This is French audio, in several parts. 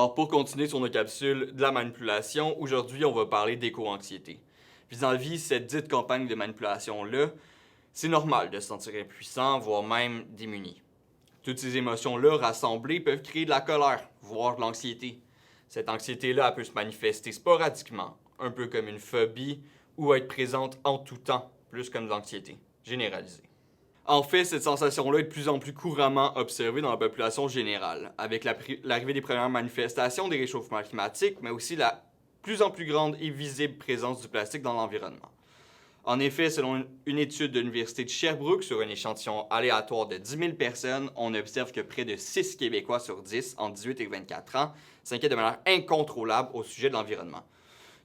Alors pour continuer sur nos capsules de la manipulation, aujourd'hui on va parler d'éco-anxiété. Puis dans la vie, cette dite campagne de manipulation-là, c'est normal de se sentir impuissant, voire même démuni. Toutes ces émotions-là rassemblées peuvent créer de la colère, voire de l'anxiété. Cette anxiété-là, elle peut se manifester sporadiquement, un peu comme une phobie, ou être présente en tout temps, plus comme de l'anxiété généralisée. En fait, cette sensation-là est de plus en plus couramment observée dans la population générale, avec l'arrivée des premières manifestations des réchauffements climatiques, mais aussi la plus en plus grande et visible présence du plastique dans l'environnement. En effet, selon une étude de l'Université de Sherbrooke sur un échantillon aléatoire de 10 000 personnes, on observe que près de 6 Québécois sur 10, entre 18 et 24 ans, s'inquiètent de manière incontrôlable au sujet de l'environnement.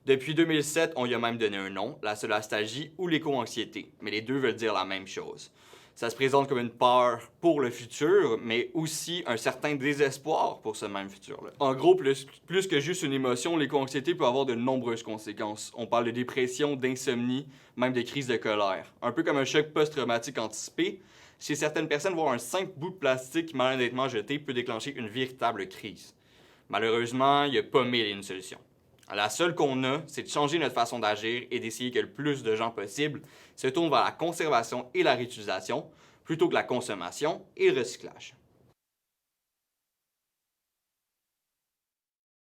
Depuis 2007, on y a même donné un nom, la solastalgie ou l'éco-anxiété, mais les deux veulent dire la même chose. Ça se présente comme une peur pour le futur, mais aussi un certain désespoir pour ce même futur-là. En gros, plus que juste une émotion, l'éco-anxiété peut avoir de nombreuses conséquences. On parle de dépression, d'insomnie, même de crise de colère. Un peu comme un choc post-traumatique anticipé, chez certaines personnes, voir un simple bout de plastique maladroitement jeté peut déclencher une véritable crise. Malheureusement, il n'y a pas mille et une solutions. La seule qu'on a, c'est de changer notre façon d'agir et d'essayer que le plus de gens possible se tournent vers la conservation et la réutilisation plutôt que la consommation et le recyclage.